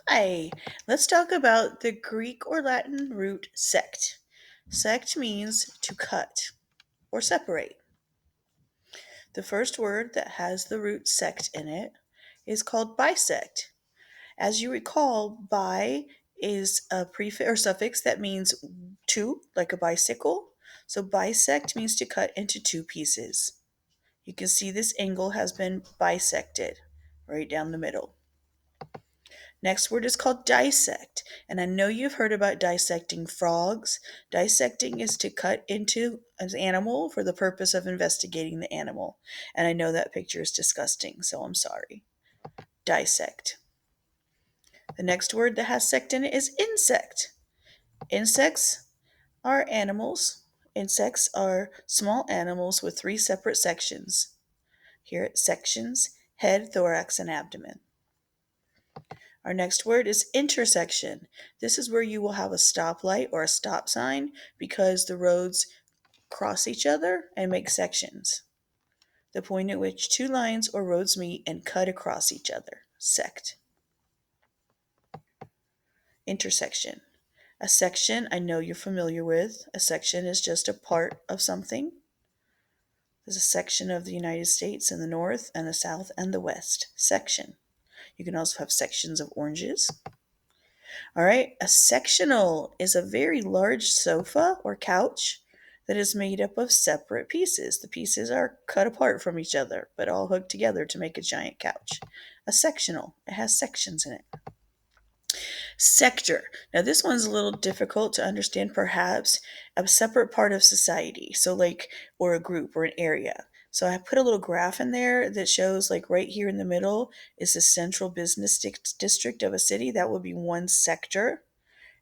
Hi, let's talk about the Greek or Latin root sect. Sect means to cut or separate. The first word that has the root sect in it is called bisect. As you recall, bi is a prefix or suffix that means two, like a bicycle. So bisect means to cut into two pieces. You can see this angle has been bisected right down the middle. Next word is called dissect. And I know you've heard about dissecting frogs. Dissecting is to cut into an animal for the purpose of investigating the animal. And I know that picture is disgusting, so I'm sorry. Dissect. The next word that has sect in it is insect. Insects are animals. Insects are small animals with three separate sections. Here it's sections: head, thorax, and abdomen. Our next word is intersection. This is where you will have a stoplight or a stop sign because the roads cross each other and make sections. The point at which two lines or roads meet and cut across each other. Sect. Intersection. A section I know you're familiar with. A section is just a part of something. There's a section of the United States in the north and the south and the west. Section. You can also have sections of oranges. All right, a sectional is a very large sofa or couch that is made up of separate pieces. The pieces are cut apart from each other, but all hooked together to make a giant couch. A sectional, it has sections in it. Sector. Now, this one's a little difficult to understand, perhaps a separate part of society. So, like, or a group or an area. So, I put a little graph in there that shows, like, right here in the middle is the central business district of a city. That would be one sector.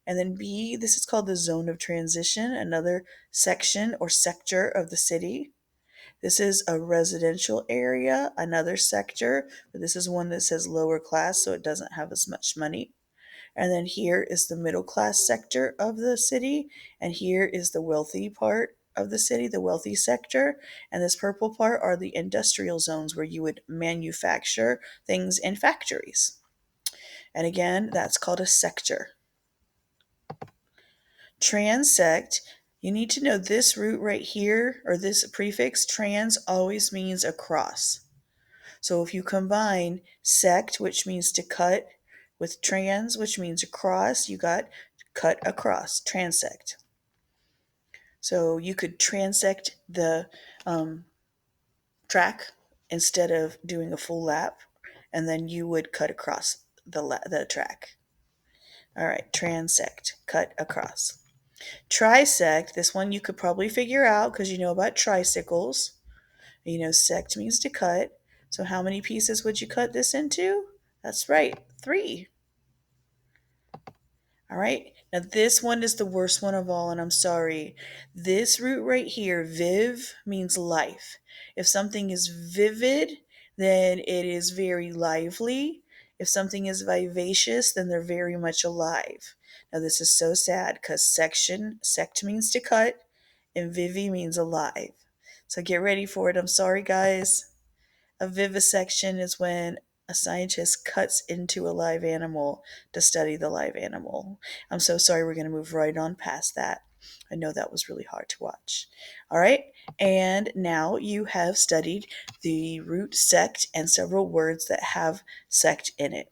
And then B, this is called the zone of transition, another section or sector of the city. This is a residential area, another sector, but this is one that says lower class, so it doesn't have as much money. And then here is the middle class sector of the city, and here is the wealthy part of the city, the wealthy sector. And this purple part are the industrial zones where you would manufacture things in factories. And again, that's called a sector. Transect, you need to know this root right here, or this prefix, trans, always means across. So if you combine sect, which means to cut, with trans, which means across, you got cut across, transect. So you could transect the track instead of doing a full lap, and then you would cut across the track. All right, transect, cut across. Trisect, this one you could probably figure out because you know about tricycles. You know, sect means to cut. So how many pieces would you cut this into? That's right, three. All right, now this one is the worst one of all, and I'm sorry. This root right here, viv, means life. If something is vivid, then it is very lively. If something is vivacious, then they're very much alive. Now, this is so sad because sect means to cut, and vivi means alive. So get ready for it. I'm sorry, guys. A vivisection is when a scientist cuts into a live animal to study the live animal. I'm so sorry, we're going to move right on past that. I know that was really hard to watch. All right, and now you have studied the root sect and several words that have sect in it.